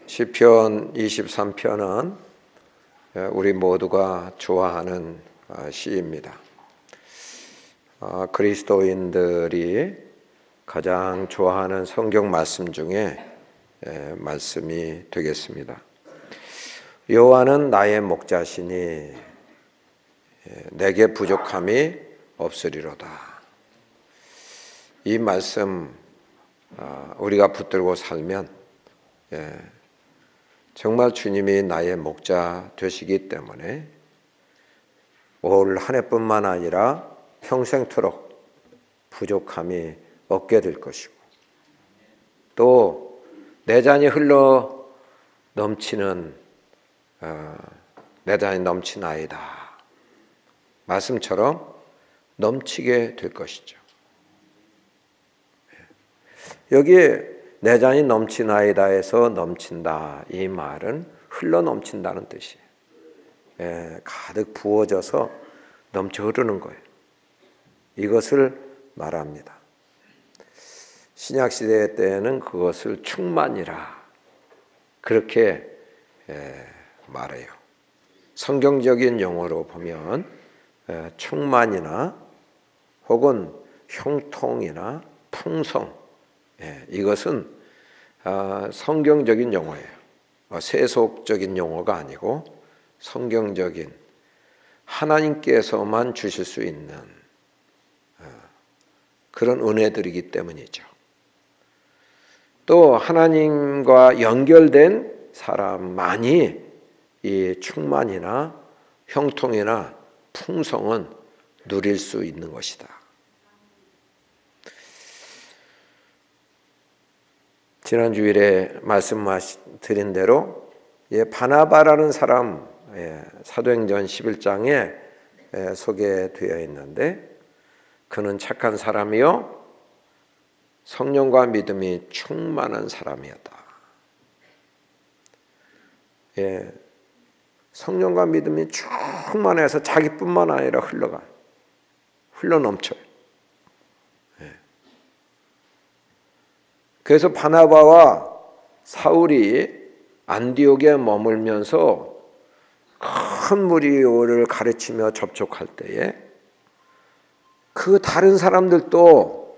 시편 23편은 우리 모두가 좋아하는 시입니다. 그리스도인들이 가장 좋아하는 성경 말씀 중에 말씀이 되겠습니다. 여호와는 나의 목자시니 내게 부족함이 없으리로다. 이 말씀 우리가 붙들고 살면 정말 주님이 나의 목자 되시기 때문에 올 한 해뿐만 아니라 평생토록 부족함이 없게 될 것이고, 또 내 잔이 흘러 넘치는 내 잔이 넘치나이다 말씀처럼 넘치게 될 것이죠. 여기에 내 잔이 넘치나이다에서 넘친다, 이 말은 흘러 넘친다는 뜻이에요. 가득 부어져서 넘쳐 흐르는 거예요. 이것을 말합니다. 신약시대 때에는 그것을 충만이라 그렇게 말해요. 성경적인 용어로 보면 충만이나 혹은 형통이나 풍성, 이것은 성경적인 용어예요. 세속적인 용어가 아니고 성경적인, 하나님께서만 주실 수 있는 그런 은혜들이기 때문이죠. 또 하나님과 연결된 사람만이 이 충만이나 형통이나 풍성은 누릴 수 있는 것이다. 지난 주일에 말씀드린 대로 바나바라는 사람, 사도행전 11장에 소개되어 있는데, 그는 착한 사람이요 성령과 믿음이 충만한 사람이었다. 성령과 믿음이 충만해서 자기뿐만 아니라 흘러 넘쳐요. 그래서 바나바와 사울이 안디옥에 머물면서 큰 무리를 가르치며 접촉할 때에 그 다른 사람들도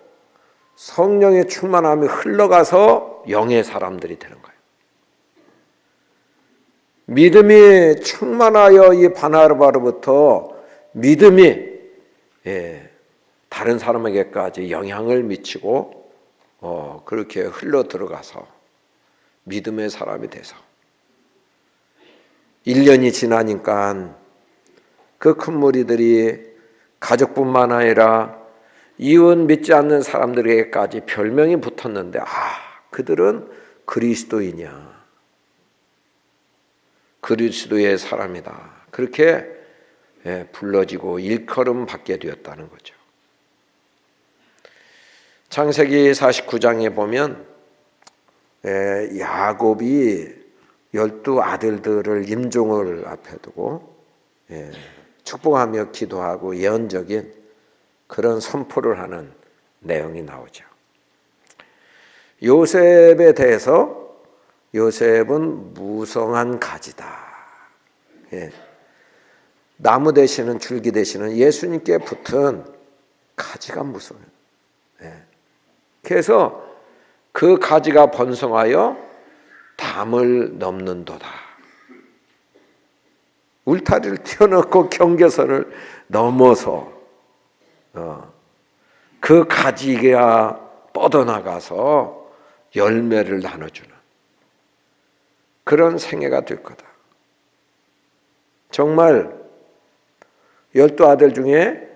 성령의 충만함이 흘러가서 영의 사람들이 되는 거예요. 믿음이 충만하여 이 바나바로부터 믿음이 다른 사람에게까지 영향을 미치고 그렇게 흘러 들어가서 믿음의 사람이 돼서 1년이 지나니까 그 큰 무리들이 가족뿐만 아니라 이웃 믿지 않는 사람들에게까지 별명이 붙었는데, 그들은 그리스도이냐, 그리스도의 사람이다, 그렇게 불러지고 일컬음 받게 되었다는 거죠. 창세기 49장에 보면 야곱이 12 아들들을 임종을 앞에 두고 축복하며 기도하고 예언적인 그런 선포를 하는 내용이 나오죠. 요셉에 대해서 요셉은 무성한 가지다. 나무 되시는, 줄기 되시는 예수님께 붙은 가지가 무성해요. 그래서 그 가지가 번성하여 담을 넘는도다. 울타리를 튀어넣고 경계선을 넘어서 그 가지가 뻗어나가서 열매를 나눠주는 그런 생애가 될 거다. 정말 12 아들 중에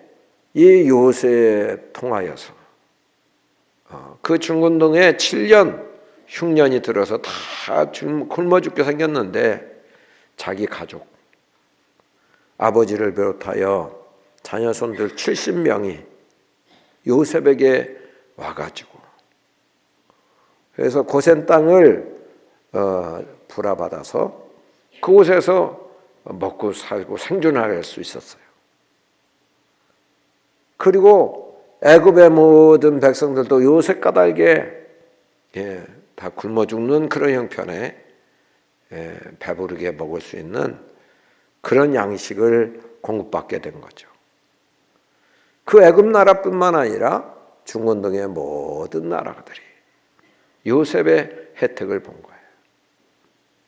이 요셉 통하여서 그 중군동에 7년 흉년이 들어서 다 굶어 죽게 생겼는데, 자기 가족, 아버지를 비롯하여 자녀손들 70명이 요셉에게 와가지고, 그래서 고센 땅을 불화받아서 그곳에서 먹고 살고 생존할 수 있었어요. 그리고 애굽의 모든 백성들도 요셉 까닭에 다 굶어 죽는 그런 형편에 배부르게 먹을 수 있는 그런 양식을 공급받게 된 거죠. 그 애굽 나라뿐만 아니라 중원 등의 모든 나라들이 요셉의 혜택을 본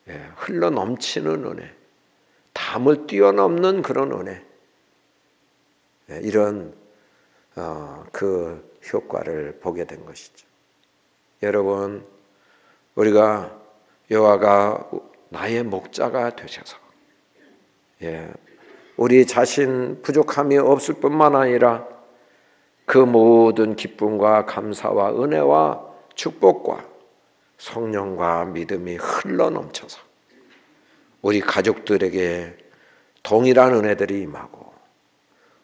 거예요. 흘러 넘치는 은혜, 담을 뛰어넘는 그런 은혜, 이런 그 효과를 보게 된 것이죠. 여러분, 우리가 여호와가 나의 목자가 되셔서 우리 자신 부족함이 없을 뿐만 아니라 그 모든 기쁨과 감사와 은혜와 축복과 성령과 믿음이 흘러 넘쳐서 우리 가족들에게 동일한 은혜들이 임하고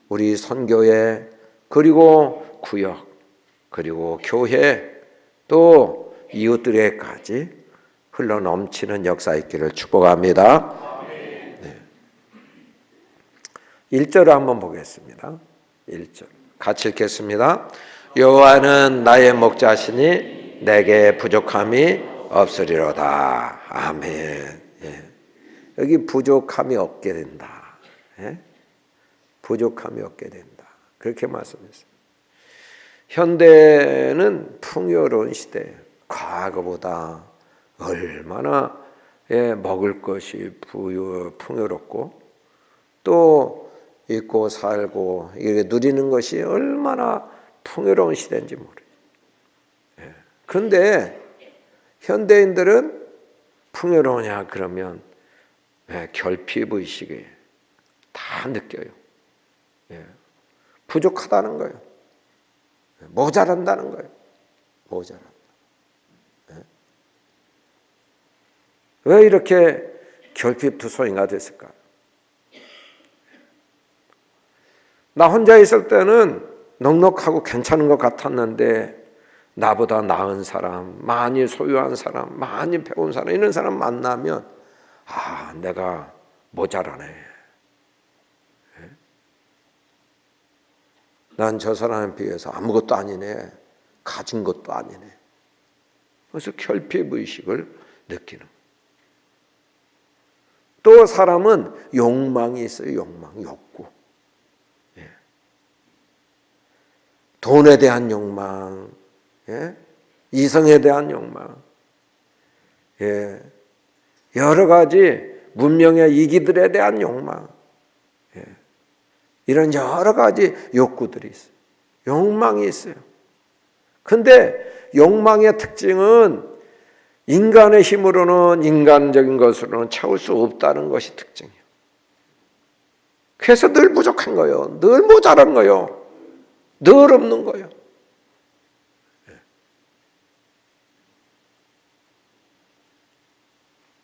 우리 선교회 그리고 구역 그리고 교회 또 이웃들에게까지 흘러 넘치는 역사 있기를 축복합니다. 네. 1절을 한번 보겠습니다. 1절 같이 읽겠습니다. 여호와는 나의 목자시니 내게 부족함이 없으리로다. 아멘. 여기 부족함이 없게 된다. 부족함이 없게 된다. 그렇게 말씀했어요. 현대는 풍요로운 시대예요. 과거보다 얼마나 먹을 것이 풍요롭고 또 있고 살고 이렇게 누리는 것이 얼마나 풍요로운 시대인지 모르죠. 그런데 현대인들은 풍요로우냐 그러면 결핍의식에 다 느껴요. 부족하다는 거예요. 모자란다는 거예요. 모자란다. 왜 이렇게 결핍투성이가 됐을까? 나 혼자 있을 때는 넉넉하고 괜찮은 것 같았는데 나보다 나은 사람, 많이 소유한 사람, 많이 배운 사람 이런 사람 만나면 내가 모자라네. 난 저 사람에 비해서 아무것도 아니네. 가진 것도 아니네. 그래서 결핍의식을 느끼는 거예요. 또 사람은 욕망이 있어요. 욕구. 돈에 대한 욕망, 이성에 대한 욕망, 여러 가지 문명의 이기들에 대한 욕망, 이런 여러 가지 욕구들이 있어요. 욕망이 있어요. 근데 욕망의 특징은 인간의 힘으로는 인간적인 것으로는 채울 수 없다는 것이 특징이에요. 그래서 늘 부족한 거예요. 늘 모자란 거예요. 늘 없는 거예요.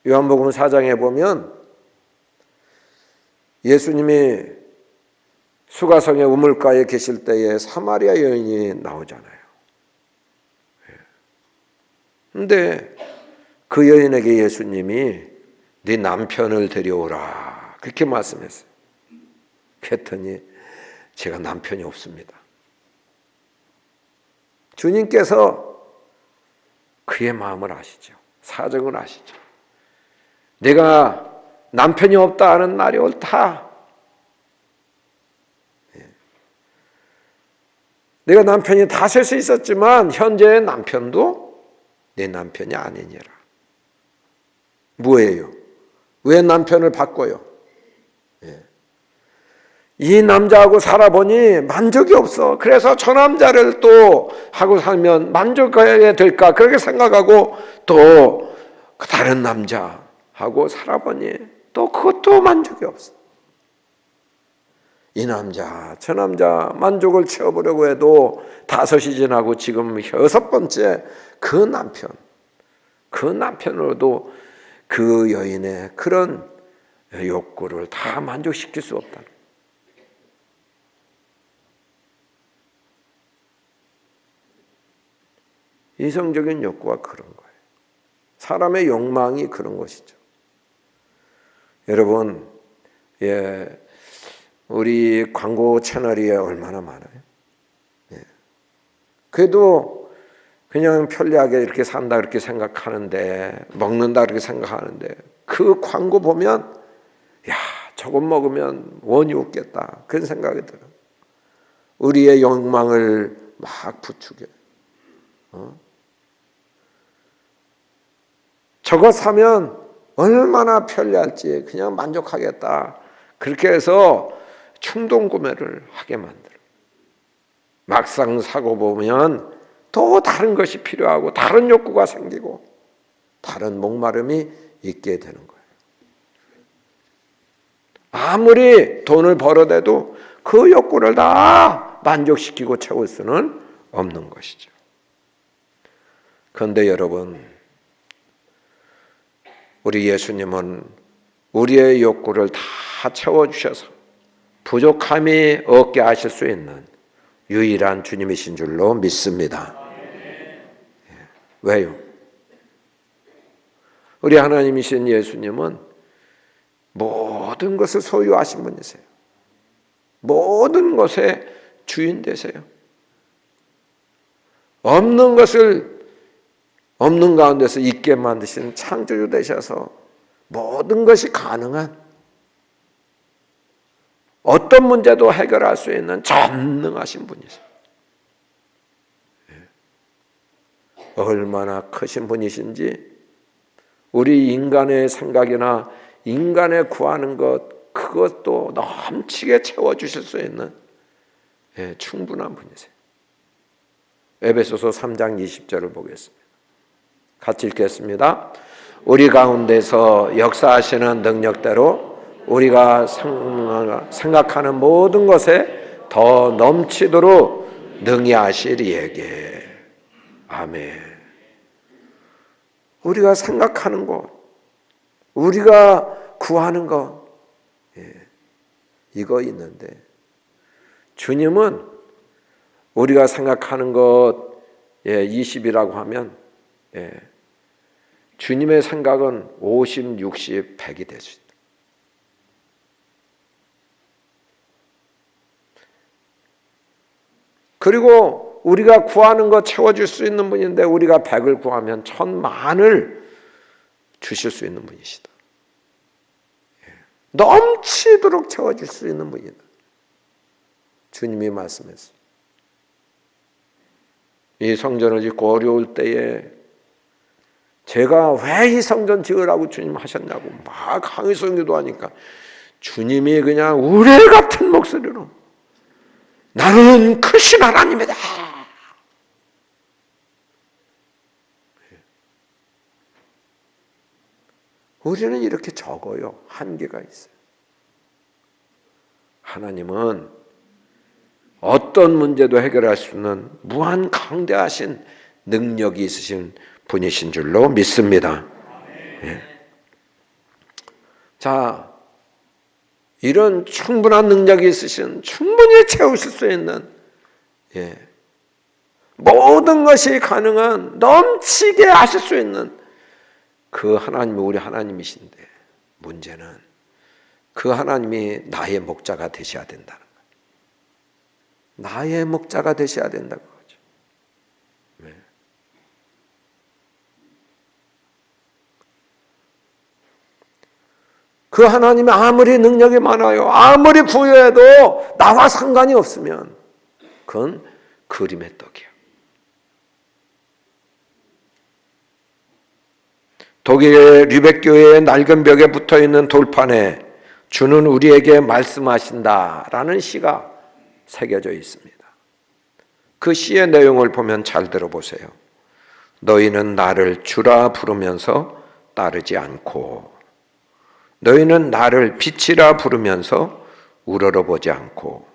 요한복음 4장에 보면 예수님이 수가성의 우물가에 계실 때에 사마리아 여인이 나오잖아요. 그런데 그 여인에게 예수님이 네 남편을 데려오라 그렇게 말씀했어요. 그랬더니 제가 남편이 없습니다. 주님께서 그의 마음을 아시죠. 사정을 아시죠. 내가 남편이 없다 하는 날이 옳다. 내가 남편이 다 셀 수 있었지만 현재의 남편도 내 남편이 아니니라. 뭐예요? 왜 남편을 바꿔요? 이 남자하고 살아보니 만족이 없어. 그래서 저 남자를 또 하고 살면 만족해야 될까 그렇게 생각하고 또 다른 남자하고 살아보니 또 그것도 만족이 없어. 이 남자 저 남자 만족을 채워보려고 해도 5이 지나고 지금 6번째 그 남편으로도 그 여인의 그런 욕구를 다 만족시킬 수 없다. 이성적인 욕구가 그런 거예요. 사람의 욕망이 그런 것이죠. 여러분, 우리 광고 채널이 얼마나 많아요. 그래도 그냥 편리하게 이렇게 산다 그렇게 생각하는데, 먹는다 그렇게 생각하는데, 그 광고 보면 야, 조금 먹으면 원이 없겠다 그런 생각이 들어요. 우리의 욕망을 막 부추겨. 저거 사면 얼마나 편리할지 그냥 만족하겠다. 그렇게 해서 충동 구매를 하게 만들어요. 막상 사고 보면 또 다른 것이 필요하고 다른 욕구가 생기고 다른 목마름이 있게 되는 거예요. 아무리 돈을 벌어대도 그 욕구를 다 만족시키고 채울 수는 없는 것이죠. 그런데 여러분, 우리 예수님은 우리의 욕구를 다 채워주셔서 부족함이 없게 하실 수 있는 유일한 주님이신 줄로 믿습니다. 왜요? 우리 하나님이신 예수님은 모든 것을 소유하신 분이세요. 모든 것의 주인 되세요. 없는 것을 없는 가운데서 있게 만드신 창조주 되셔서 모든 것이 가능한, 어떤 문제도 해결할 수 있는 전능하신 분이세요. 얼마나 크신 분이신지 우리 인간의 생각이나 인간의 구하는 것, 그것도 넘치게 채워주실 수 있는 충분한 분이세요. 에베소서 3장 20절을 보겠습니다. 같이 읽겠습니다. 우리 가운데서 역사하시는 능력대로 우리가 생각하는 모든 것에 더 넘치도록 능히 하시리에게. 아멘. 우리가 생각하는 것, 우리가 구하는 것, 이거 있는데 주님은 우리가 생각하는 것 20이라고 하면 주님의 생각은 50, 60, 100이 될 수 있다. 그리고 우리가 구하는 것 채워줄 수 있는 분인데 우리가 100을 구하면 1000만을 주실 수 있는 분이시다. 넘치도록 채워줄 수 있는 분이다. 주님이 말씀했어요. 이 성전을 짓고 어려울 때에 제가 왜 이 성전 지으라고 주님 하셨냐고 막 항의성 기도하니까 주님이 그냥 우레 같은 목소리로 나는 크신 하나님이다. 우리는 이렇게 적어요. 한계가 있어요. 하나님은 어떤 문제도 해결할 수 있는 무한 강대하신 능력이 있으신 분이신 줄로 믿습니다. 예. 자, 이런 충분한 능력이 있으신, 충분히 채우실 수 있는 모든 것이 가능한, 넘치게 하실 수 있는 그 하나님이 우리 하나님이신데 문제는 그 하나님이 나의 목자가 되셔야 된다는 거예요. 나의 목자가 되셔야 된다는 거죠. 네. 그 하나님이 아무리 능력이 많아요, 아무리 부유해도 나와 상관이 없으면 그건 그림의 떡이에요. 독일의 류벡교회의 낡은 벽에 붙어있는 돌판에 주는 우리에게 말씀하신다라는 시가 새겨져 있습니다. 그 시의 내용을 보면 잘 들어보세요. 너희는 나를 주라 부르면서 따르지 않고, 너희는 나를 빛이라 부르면서 우러러보지 않고,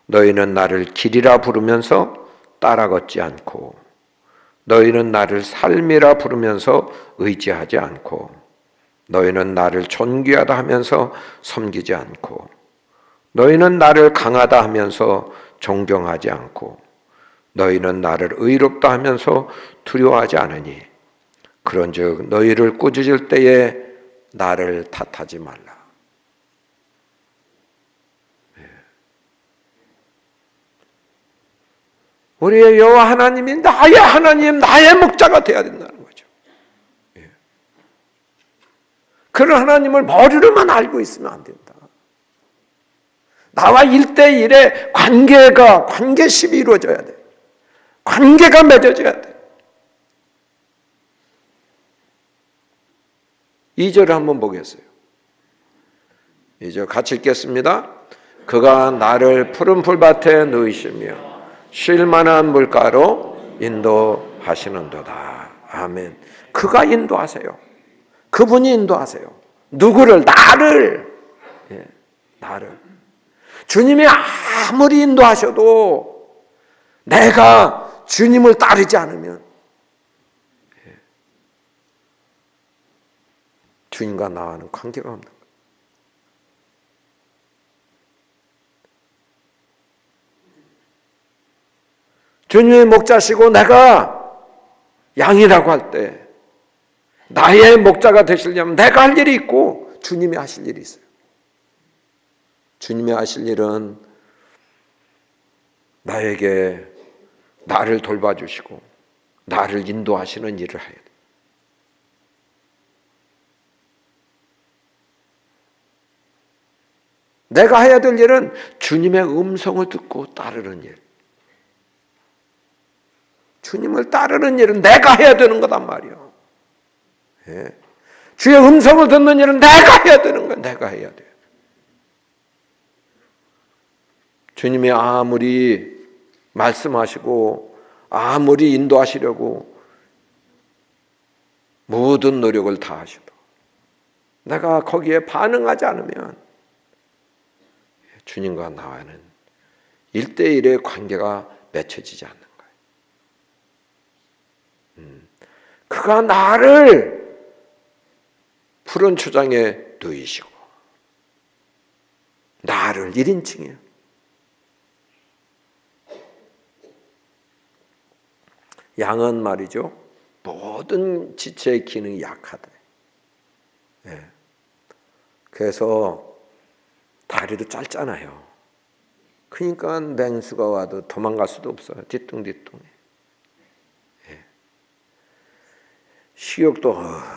너희는 나를 길이라 부르면서 따라 걷지 않고, 너희는 나를 삶이라 부르면서 의지하지 않고, 너희는 나를 존귀하다 하면서 섬기지 않고, 너희는 나를 강하다 하면서 존경하지 않고, 너희는 나를 의롭다 하면서 두려워하지 않으니, 그런즉 너희를 꾸짖을 때에 나를 탓하지 말라. 우리의 여호와 하나님이 나의 하나님, 나의 목자가 되어야 된다는 거죠. 예. 그런 하나님을 머리로만 알고 있으면 안 된다. 나와 1대1의 관계심이 이루어져야 돼. 관계가 맺어져야 돼. 2절을 한번 보겠어요. 2절 같이 읽겠습니다. 그가 나를 푸른 풀밭에 누이시며 쉴 만한 물가로 인도하시는도다. 아멘. 그가 인도하세요. 그분이 인도하세요. 누구를? 나를. 예, 나를. 주님이 아무리 인도하셔도 내가 주님을 따르지 않으면 주님과 나와는 관계가 없는 거예요. 주님의 목자시고 내가 양이라고 할 때 나의 목자가 되시려면 내가 할 일이 있고 주님이 하실 일이 있어요. 주님이 하실 일은 나에게 나를 돌봐주시고 나를 인도하시는 일을 해야 돼. 내가 해야 될 일은 주님의 음성을 듣고 따르는 일. 주님을 따르는 일은 내가 해야 되는 거단 말이야. 예. 주의 음성을 듣는 일은 내가 해야 되는 거야. 내가 해야 돼. 주님이 아무리 말씀하시고 아무리 인도하시려고 모든 노력을 다하셔도 내가 거기에 반응하지 않으면 주님과 나와는 1대1의 관계가 맺혀지지 않는 거예요. 그가 나를 푸른 초장에 누이시고 나를 1인칭이에요. 양은 말이죠. 모든 지체의 기능이 약하대. 예. 그래서 다리도 짧잖아요. 그러니까 맹수가 와도 도망갈 수도 없어요. 뒤뚱뒤뚱. 예. 식욕도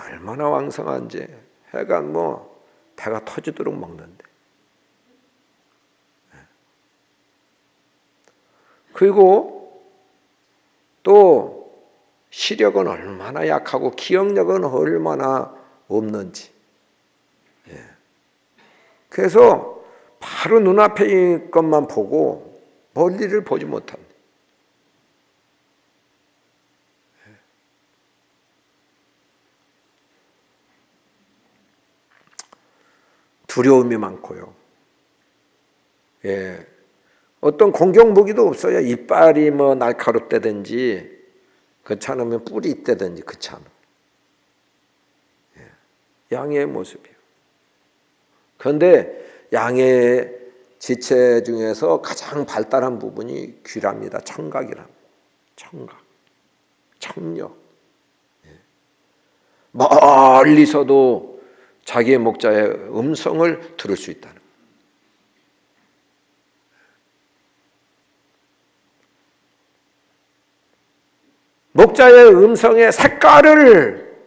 얼마나 왕성한지 해가 배가 터지도록 먹는데. 예. 그리고 또 시력은 얼마나 약하고 기억력은 얼마나 없는지. 예. 그래서 바로 눈앞에 있는 것만 보고 멀리를 보지 못한다. 두려움이 많고요. 예. 어떤 공격 무기도 없어요. 이빨이 날카롭다든지 그렇지 않으면 뿔이 있다든지 그렇지 않아. 예. 양의 모습이에요. 그런데 양의 지체 중에서 가장 발달한 부분이 귀랍니다. 청각이랍니다. 청각, 청력. 예. 멀리서도 자기의 목자의 음성을 들을 수 있다는. 목자의 음성의 색깔을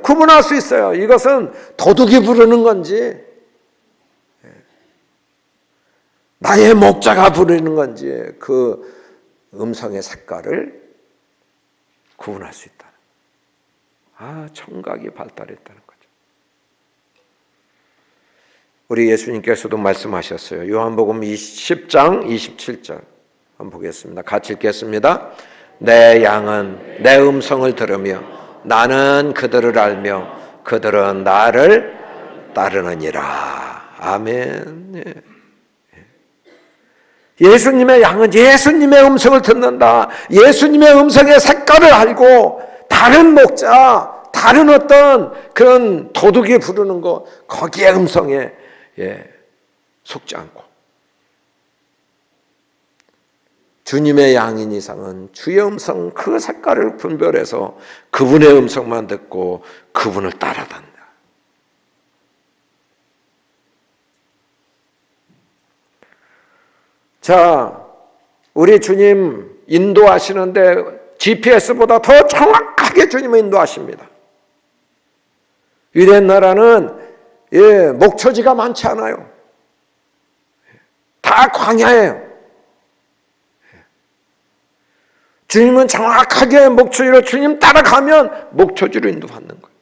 구분할 수 있어요. 이것은 도둑이 부르는 건지 나의 목자가 부르는 건지 그 음성의 색깔을 구분할 수 있다. 청각이 발달했다는 거죠. 우리 예수님께서도 말씀하셨어요. 요한복음 10장 27절 한번 보겠습니다. 같이 읽겠습니다. 내 양은 내 음성을 들으며 나는 그들을 알며 그들은 나를 따르느니라. 아멘. 예수님의 양은 예수님의 음성을 듣는다. 예수님의 음성의 색깔을 알고 다른 목자, 다른 어떤 그런 도둑이 부르는 거 거기에 음성에 속지 않고 주님의 양인 이상은 주의 음성 그 색깔을 분별해서 그분의 음성만 듣고 그분을 따라간다. 자, 우리 주님 인도하시는데 GPS보다 더 정확하게 주님은 인도하십니다. 유대인 나라는 목초지가 많지 않아요. 다 광야예요. 주님은 정확하게 목초지로 주님 따라가면 목초지로 인도받는 거예요.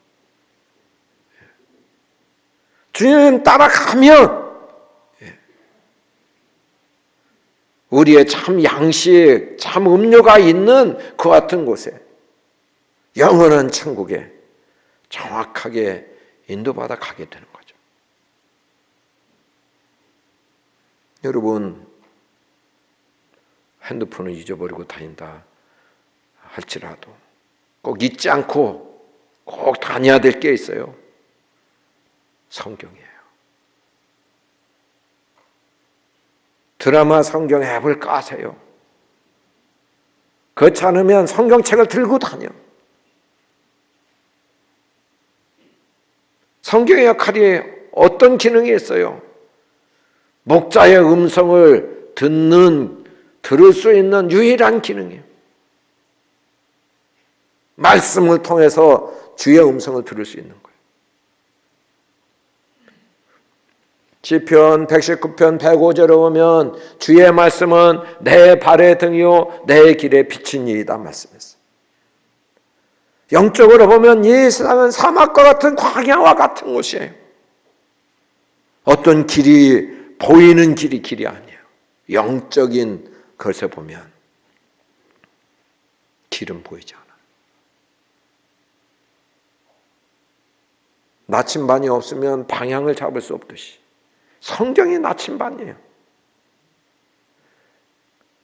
주님 따라가면 우리의 참 양식, 참 음료가 있는 그 같은 곳에 영원한 천국에 정확하게 인도받아 가게 되는 거죠. 여러분, 핸드폰을 잊어버리고 다닌다 할지라도 꼭 잊지 않고 꼭 다녀야 될 게 있어요. 성경이에요. 드라마 성경 앱을 까세요. 그렇지 않으면 성경책을 들고 다녀. 성경의 역할이 어떤 기능이 있어요? 목자의 음성을 들을 수 있는 유일한 기능이에요. 말씀을 통해서 주의 음성을 들을 수 있는 거예요. 시편 119편 105절에 보면 주의 말씀은 내 발의 등이요 내 길의 빛인 이이다 말씀했어요. 영적으로 보면 이 세상은 사막과 같은 광야와 같은 곳이에요. 어떤 길이 보이는 길이 아니에요. 영적인 것에 보면 길은 보이지 않아요. 나침반이 없으면 방향을 잡을 수 없듯이 성경이 나침반이에요.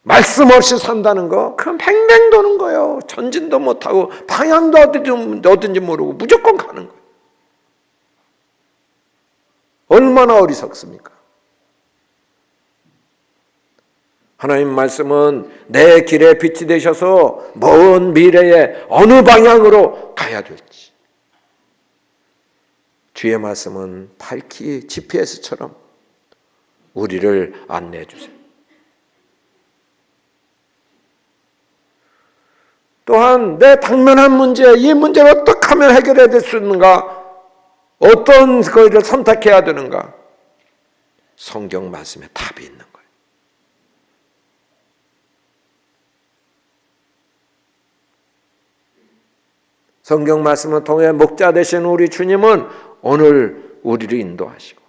말씀 없이 산다는 거, 그건 뱅뱅 도는 거예요. 전진도 못하고 방향도 어딘지 모르고 무조건 가는 거예요. 얼마나 어리석습니까? 하나님 말씀은 내 길에 빛이 되셔서 먼 미래에 어느 방향으로 가야 될지. 주의 말씀은 밝히 GPS처럼 우리를 안내해 주세요. 또한 내 당면한 문제, 이 문제를 어떻게 하면 해결해야 될 수 있는가? 어떤 것을 선택해야 되는가? 성경 말씀에 답이 있는 거예요. 성경 말씀을 통해 목자 되신 우리 주님은 오늘 우리를 인도하시고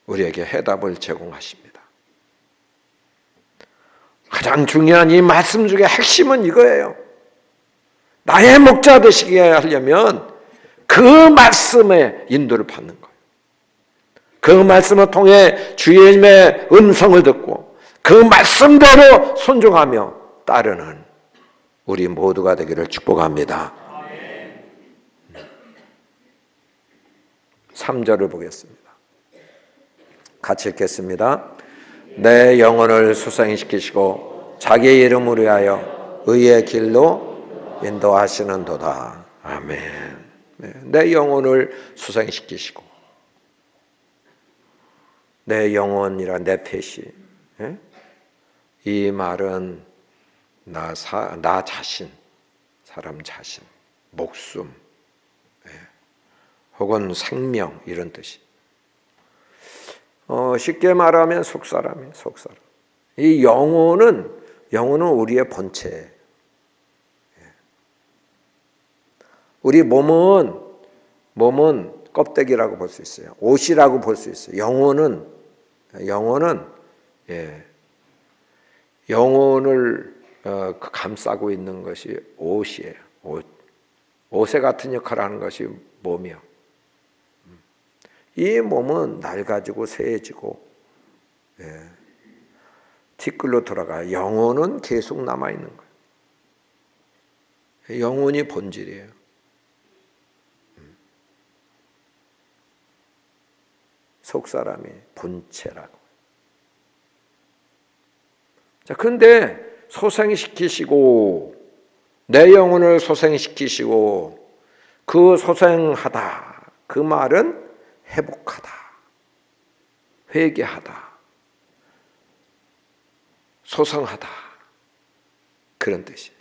우리에게 해답을 제공하십니다. 가장 중요한 이 말씀 중에 핵심은 이거예요. 나의 목자 되시게 하려면 그 말씀의 인도를 받는 거예요. 그 말씀을 통해 주님의 음성을 듣고 그 말씀대로 순종하며 따르는 우리 모두가 되기를 축복합니다. 3절을 보겠습니다. 같이 읽겠습니다. 내 영혼을 수생시키시고 자기 이름을 위하여 의의 길로 인도하시는도다. 아멘. 내 영혼을 수생시키시고, 내 영혼이라 네페시, 이 말은 나 자신, 사람 자신, 목숨, 혹은 생명 이런 뜻이. 쉽게 말하면 속사람이에요. 속사람. 이 영혼은 우리의 본체예요. 우리 몸은 껍데기라고 볼 수 있어요. 옷이라고 볼 수 있어요. 영혼을 감싸고 있는 것이 옷이에요. 옷에 같은 역할을 하는 것이 몸이요. 이 몸은 낡아지고 새해지고 티끌로 돌아가. 영혼은 계속 남아있는 거예요. 영혼이 본질이에요. 속사람이 본체라고. 자, 그런데 소생시키시고 내 영혼을 소생시키시고 그 소생하다. 그 말은 회복하다, 회개하다, 소성하다 그런 뜻이에요.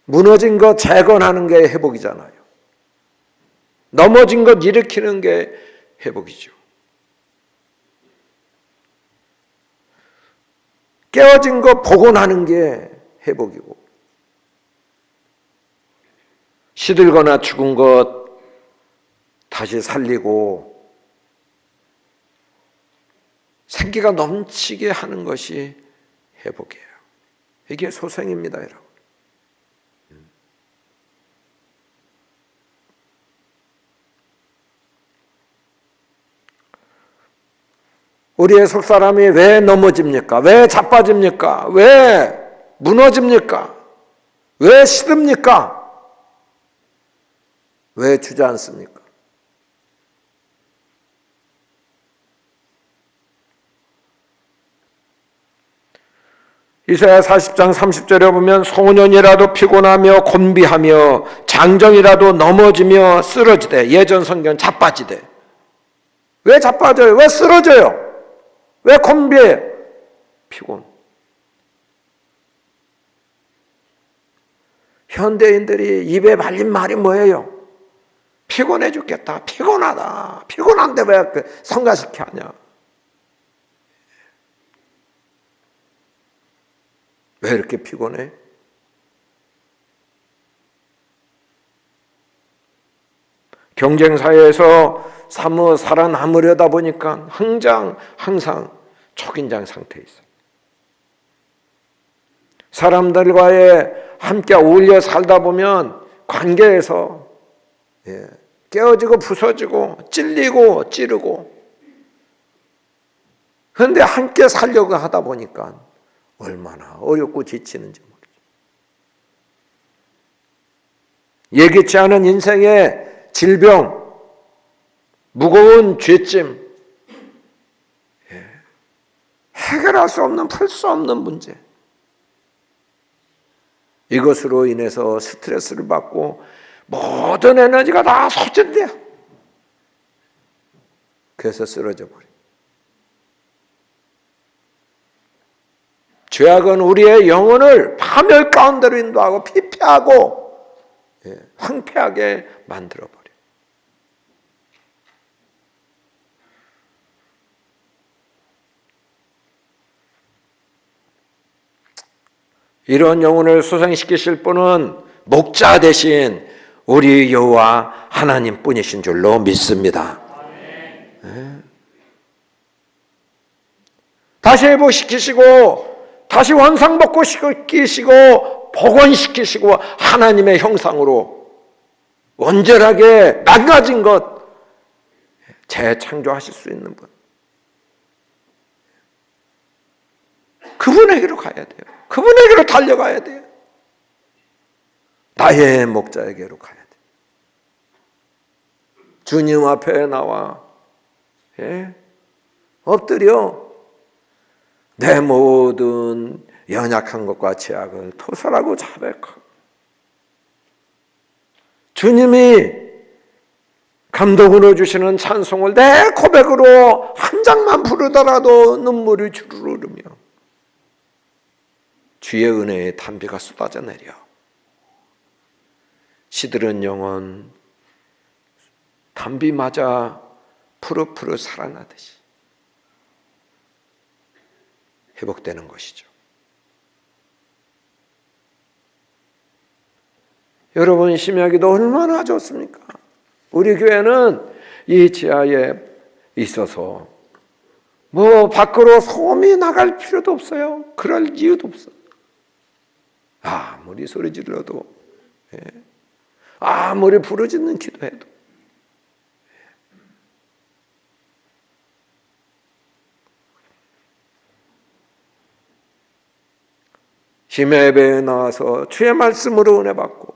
무너진 것 재건하는 게 회복이잖아요. 넘어진 것 일으키는 게 회복이죠. 깨어진 것 복원하는 게 회복이고, 시들거나 죽은 것 다시 살리고 생기가 넘치게 하는 것이 회복이에요. 이게 소생입니다, 여러분. 우리의 속사람이 왜 넘어집니까? 왜 자빠집니까? 왜 무너집니까? 왜 시듭니까? 왜 주저앉습니까? 이사야 40장 30절에 보면 소년이라도 피곤하며 곤비하며 장정이라도 넘어지며 쓰러지되, 예전 성경 자빠지되. 왜 자빠져요? 왜 쓰러져요? 왜 곤비해? 피곤. 현대인들이 입에 발린 말이 뭐예요? 피곤해 죽겠다. 피곤하다. 피곤한데 왜 성가시켜 하냐? 왜 이렇게 피곤해? 경쟁사회에서 살아남으려다 보니까 항상 초긴장 상태에 있어요. 사람들과의 함께 어울려 살다 보면 관계에서 깨어지고 부서지고 찔리고 찌르고, 그런데 함께 살려고 하다 보니까 얼마나 어렵고 지치는지 모르죠. 예기치 않은 인생의 질병, 무거운 죄짐, 해결할 수 없는, 풀 수 없는 문제, 이것으로 인해서 스트레스를 받고 모든 에너지가 다 소진돼요. 그래서 쓰러져 버려요. 죄악은 우리의 영혼을 파멸 가운데로 인도하고 피폐하고 황폐하게 만들어버려요. 이런 영혼을 소생시키실 분은 목자 대신 우리 여호와 하나님뿐이신 줄로 믿습니다. 다시 회복시키시고 다시 원상복구시키시고 복원시키시고 하나님의 형상으로 온전하게 망가진 것 재창조하실 수 있는 분, 그분에게로 가야 돼요. 그분에게로 달려가야 돼요. 나의 목자에게로 가야 돼요. 주님 앞에 나와 엎드려 내 모든 연약한 것과 죄악을 토설하고 자백하고, 주님이 감동으로 주시는 찬송을 내 고백으로 한 장만 부르더라도 눈물이 주르르 흐르며 주의 은혜의 단비가 쏟아져 내려 시들은 영혼 단비 맞아 푸르푸르 살아나듯이 회복되는 것이죠. 여러분, 심야기도 얼마나 좋습니까? 우리 교회는 이 지하에 있어서 뭐 밖으로 소음이 나갈 필요도 없어요. 그럴 이유도 없어. 아무리 소리 질러도, 아무리 부르짖는 기도해도 심야 예배에 나와서 주의 말씀으로 은혜 받고,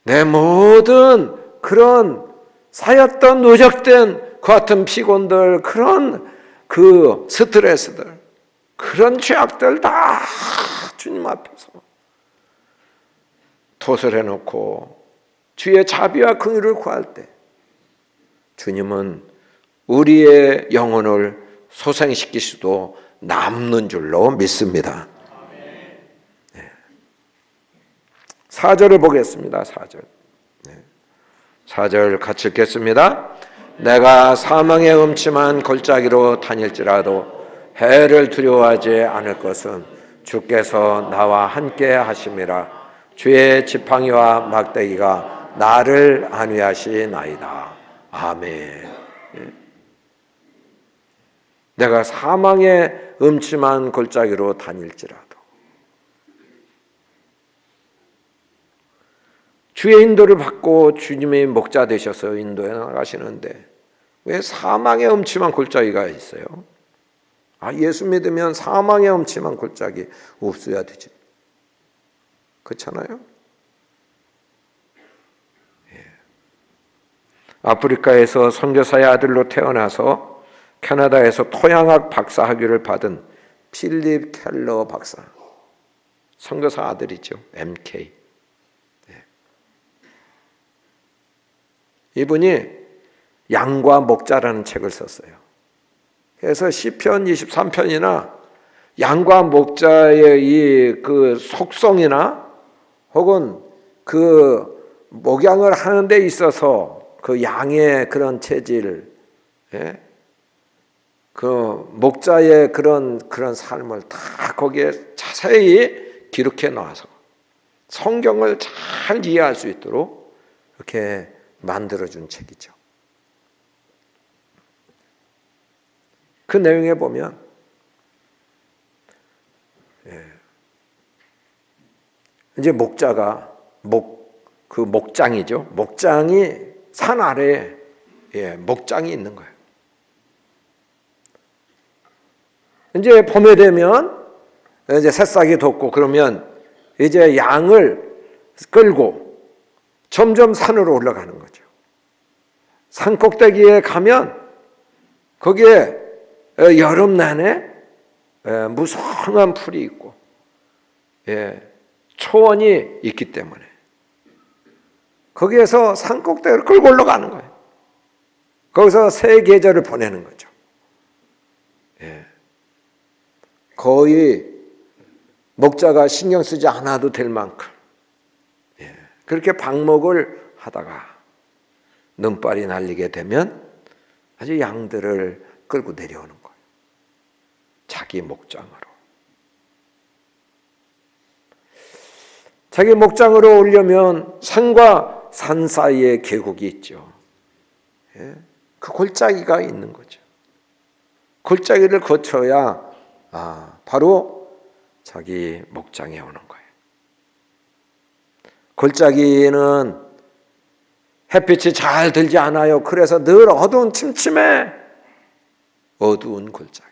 내 모든 그런 쌓였던 누적된 그 같은 피곤들, 그런 그 스트레스들, 그런 죄악들 다 주님 앞에서 토설해놓고 주의 자비와 긍휼을 구할 때 주님은 우리의 영혼을 소생시킬 수도 남는 줄로 믿습니다. 4절을 보겠습니다. 4절. 4절 같이 읽겠습니다. 내가 사망의 음침한 골짜기로 다닐지라도 해를 두려워하지 않을 것은 주께서 나와 함께 하심이라. 주의 지팡이와 막대기가 나를 안위하시나이다. 아멘. 내가 사망의 음침한 골짜기로 다닐지라도 주의 인도를 받고 주님의 목자 되셔서 인도해 나가시는데 왜 사망의 음침한 골짜기가 있어요? 예수 믿으면 사망의 음침한 골짜기 없어야 되지. 그렇잖아요? 아프리카에서 선교사의 아들로 태어나서 캐나다에서 토양학 박사 학위를 받은 필립 켈러 박사, 선교사 아들이죠. MK. 이분이 양과 목자라는 책을 썼어요. 그래서 시편 23편이나 양과 목자의 이 그 속성이나 혹은 그 목양을 하는 데 있어서 그 양의 그런 체질, 그 목자의 그런 삶을 다 거기에 자세히 기록해 놔서 성경을 잘 이해할 수 있도록 이렇게 만들어준 책이죠. 그 내용에 보면 이제 목자가 그 목장이죠. 목장이 산 아래에 목장이 있는 거예요. 이제 봄에 되면 이제 새싹이 돋고 그러면 이제 양을 끌고 점점 산으로 올라가는 거죠. 산 꼭대기에 가면 거기에 여름 내내 무성한 풀이 있고 초원이 있기 때문에 거기에서 산 꼭대기를 끌고 올라가는 거예요. 거기서 새 계절을 보내는 거죠. 거의 목자가 신경 쓰지 않아도 될 만큼 그렇게 방목을 하다가 눈발이 날리게 되면 아주 양들을 끌고 내려오는 거예요. 자기 목장으로. 자기 목장으로 오려면 산과 산 사이에 계곡이 있죠. 그 골짜기가 있는 거죠. 골짜기를 거쳐야 바로 자기 목장에 오는 거예요. 골짜기는 햇빛이 잘 들지 않아요. 그래서 늘 어두운 침침해. 어두운 골짜기.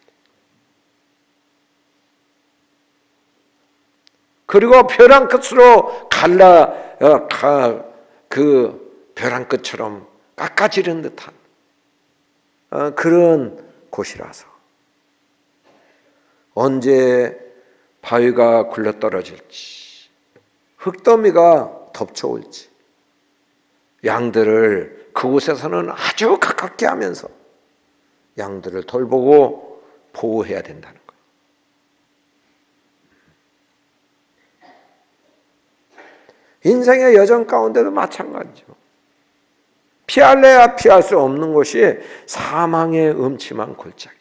그리고 벼랑 끝으로 그 벼랑 끝처럼 깎아지른 듯한 그런 곳이라서 언제 바위가 굴러떨어질지 흙더미가 덮쳐올지 양들을 그곳에서는 아주 가깝게 하면서 양들을 돌보고 보호해야 된다는 거예요. 인생의 여정 가운데도 마찬가지죠. 피할래야 피할 수 없는 곳이 사망의 음침한 골짜기.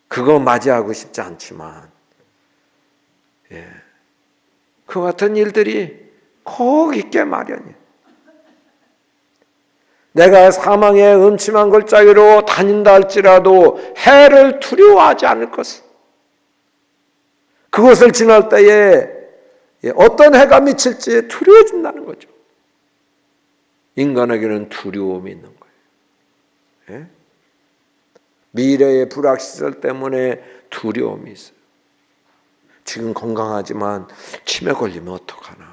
그거 맞이하고 싶지 않지만 그 같은 일들이 꼭 있게 마련이에요. 내가 사망의 음침한 골짜기로 다닌다 할지라도 해를 두려워하지 않을 것을. 그것을 지날 때에 어떤 해가 미칠지 두려워진다는 거죠. 인간에게는 두려움이 있는 거예요. 미래의 불확실성 때문에 두려움이 있어요. 지금 건강하지만 치매 걸리면 어떡하나.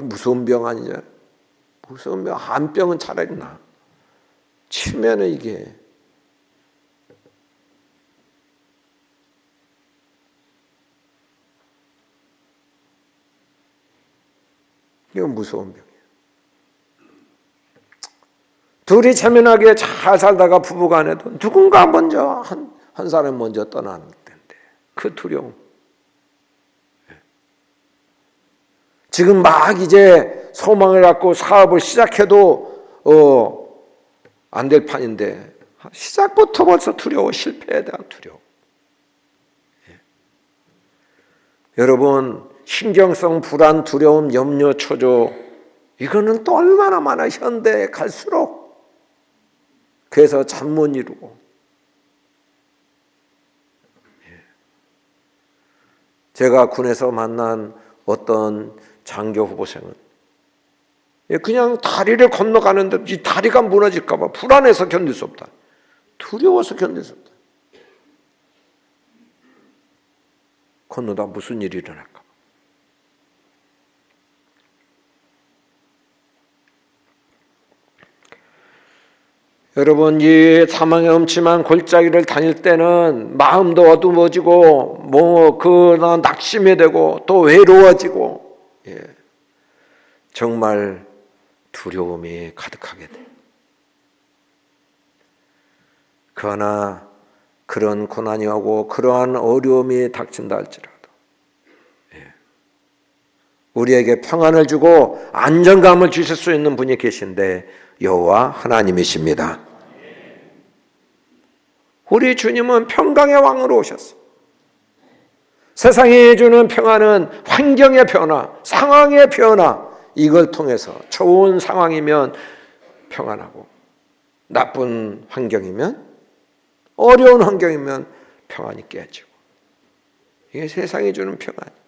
무서운 병 아니냐? 무서운 병, 암병은 차라리 나. 치매는 이게 이건 무서운 병이에요. 둘이 체면하게 잘 살다가 부부간에도 누군가 먼저 한 사람 먼저 떠나는 텐데 그 두려움. 지금 막 이제 소망을 갖고 사업을 시작해도 안 될 판인데 시작부터 벌써 두려워. 실패에 대한 두려움. 여러분, 신경성 불안, 두려움, 염려, 초조, 이거는 또 얼마나 많아. 현대에 갈수록. 그래서 잠 못 이루고. 제가 군에서 만난 어떤 장교 후보생은 그냥 다리를 건너가는데 이 다리가 무너질까 봐 불안해서 견딜 수 없다. 두려워서 견딜 수 없다. 건너다 무슨 일이 일어날까. 여러분, 이 사망의 음침한 골짜기를 다닐 때는 마음도 어두워지고 그런 낙심이 되고 또 외로워지고 정말 두려움이 가득하게 돼. 그러나 그런 고난이 오고 그러한 어려움이 닥친다 할지라도 우리에게 평안을 주고 안정감을 주실 수 있는 분이 계신데 여호와 하나님이십니다. 우리 주님은 평강의 왕으로 오셨어. 세상이 주는 평안은 환경의 변화, 상황의 변화, 이걸 통해서 좋은 상황이면 평안하고 나쁜 환경이면, 어려운 환경이면 평안이 깨지고, 이게 세상이 주는 평안이에요.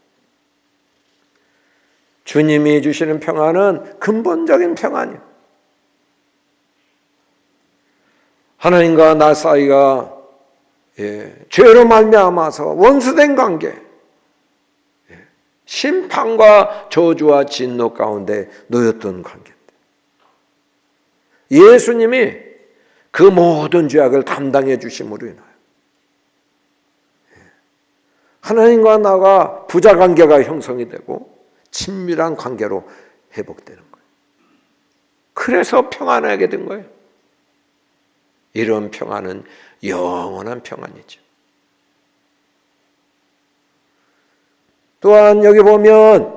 주님이 주시는 평안은 근본적인 평안이에요. 하나님과 나 사이가 죄로 말미암아서 원수된 관계, 심판과 저주와 진노 가운데 놓였던 관계인데 예수님이 그 모든 죄악을 담당해 주심으로 인하여 하나님과 나가 부자 관계가 형성이 되고 친밀한 관계로 회복되는 거예요. 그래서 평안하게 된 거예요. 이런 평안은 영원한 평안이죠. 또한 여기 보면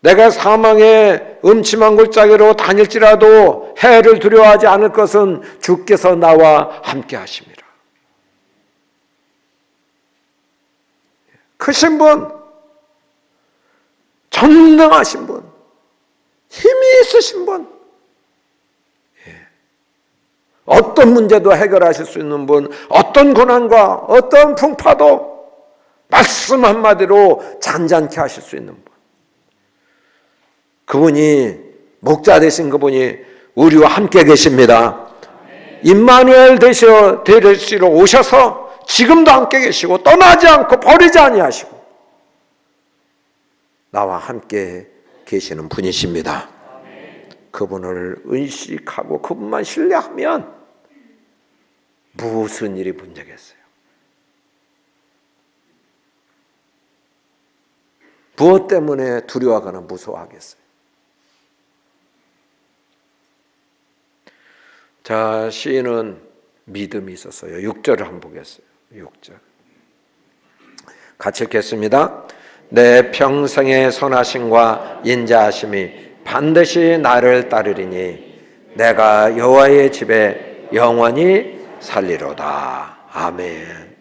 내가 사망의 음침한 골짜기로 다닐지라도 해를 두려워하지 않을 것은 주께서 나와 함께 하심이라. 크신 분, 전능하신 분, 힘이 있으신 분, 어떤 문제도 해결하실 수 있는 분, 어떤 고난과 어떤 풍파도 말씀 한마디로 잔잔케 하실 수 있는 분, 그분이 목자 되신 그분이 우리와 함께 계십니다. 임마누엘 되시러 오셔서 지금도 함께 계시고 떠나지 않고 버리지 아니하시고 나와 함께 계시는 분이십니다. 그분을 의식하고 그분만 신뢰하면 무슨 일이 문제겠어요? 무엇 때문에 두려워하거나 무서워하겠어요? 자, 시인은 믿음이 있었어요. 6절을 한번 보겠어요. 6절 같이 읽겠습니다. 내 평생의 선하심과 인자하심이 반드시 나를 따르리니 내가 여호와의 집에 영원히 살리로다. 아멘.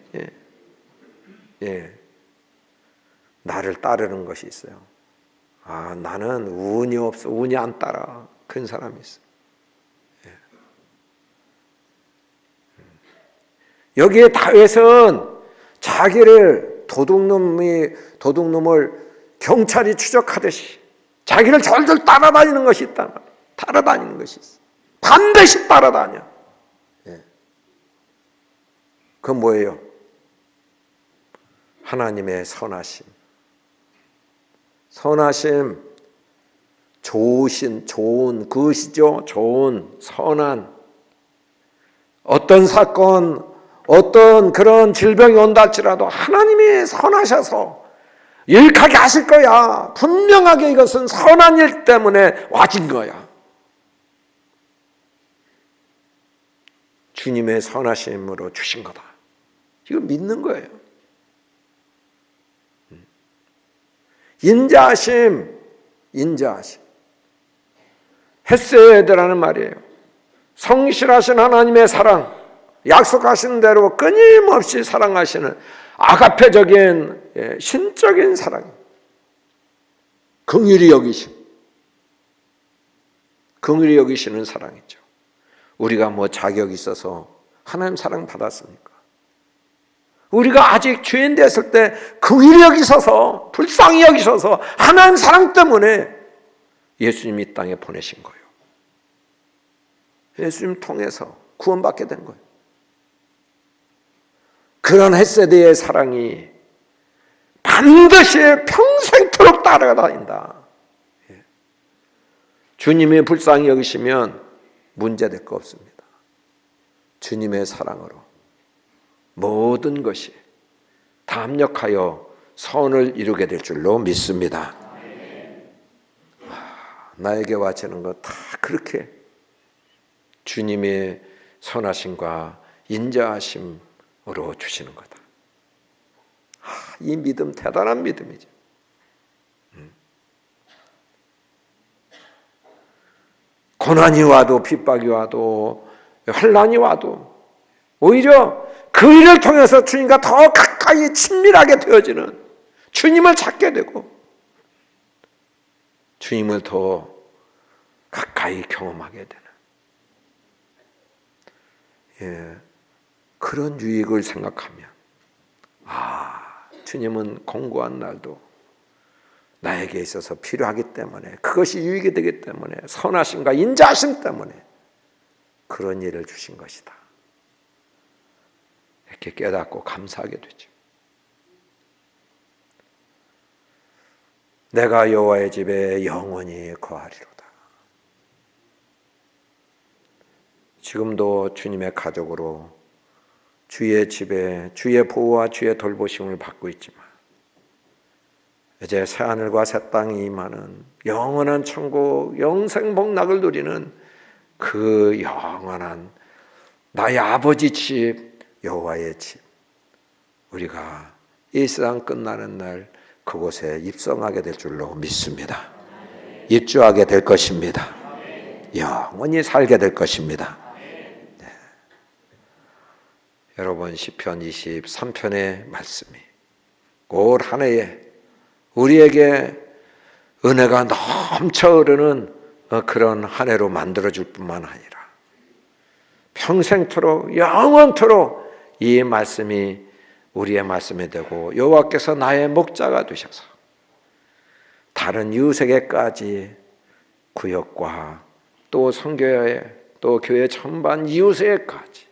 예. 나를 따르는 것이 있어요. 아, 나는 운이 없어. 운이 안 따라. 큰 사람이 있어. 예. 여기에 다윗은 자기를 도둑놈을 경찰이 추적하듯이 자기를 절절 따라다니는 것이 있단 말이에요. 따라다니는 것이 있어. 반드시 따라다녀. 예. 그건 뭐예요? 하나님의 선하심. 선하심, 좋은 그것이죠. 좋은, 선한. 어떤 사건, 어떤 그런 질병이 온다 할지라도 하나님이 선하셔서 일하게 하실 거야. 분명하게 이것은 선한 일 때문에 와진 거야. 주님의 선하심으로 주신 거다. 이거 믿는 거예요. 인자하심. 헤세드라는 말이에요. 성실하신 하나님의 사랑, 약속하신 대로 끊임없이 사랑하시는 아가페적인 신적인 사랑, 긍휼히 여기시는 사랑이죠. 우리가 뭐 자격이 있어서 하나님 사랑 받았습니까? 우리가 아직 죄인 됐을 때 긍휼히 여기셔서, 불쌍히 여기셔서 하나님 사랑 때문에 예수님이 이 땅에 보내신 거예요. 예수님 통해서 구원받게 된 거예요. 그런 헤세드의 사랑이 반드시 평생토록 따라다닌다. 주님이 불쌍히 여기시면 문제될 거 없습니다. 주님의 사랑으로 모든 것이 다 합력하여 선을 이루게 될 줄로 믿습니다. 나에게 와지는 것 다 그렇게 주님의 선하심과 인자하심으로 주시는 거다. 이 믿음 대단한 믿음이죠. 고난이 와도 핍박이 와도 환난이 와도 오히려 그 일을 통해서 주님과 더 가까이 친밀하게 되어지는, 주님을 찾게 되고 주님을 더 가까이 경험하게 되는 그런 유익을 생각하면 주님은 공고한 날도 나에게 있어서 필요하기 때문에, 그것이 유익이 되기 때문에, 선하심과 인자하심 때문에 그런 일을 주신 것이다. 이렇게 깨닫고 감사하게 되죠. 내가 여호와의 집에 영원히 거하리로다. 지금도 주님의 가족으로 주의 집에 주의 보호와 주의 돌보심을 받고 있지만 이제 새하늘과 새 땅이 임하는 영원한 천국, 영생 복락을 누리는 그 영원한 나의 아버지 집, 여호와의 집, 우리가 이 세상 끝나는 날 그곳에 입성하게 될 줄로 믿습니다. 입주하게 될 것입니다. 영원히 살게 될 것입니다. 네. 여러분, 시편 23편의 말씀이 올 한 해에 우리에게 은혜가 넘쳐 흐르는 그런 한 해로 만들어줄 뿐만 아니라 평생토록 영원토록 이 말씀이 우리의 말씀이 되고 여호와께서 나의 목자가 되셔서 다른 이웃에게까지 구역과 또 선교회 또 교회 전반 이웃에게까지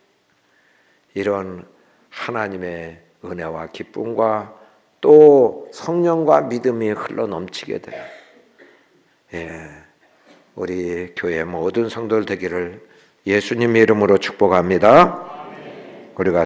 이런 하나님의 은혜와 기쁨과 또 성령과 믿음이 흘러 넘치게 되는 우리 교회 모든 성도들 되기를 예수님의 이름으로 축복합니다. 우리가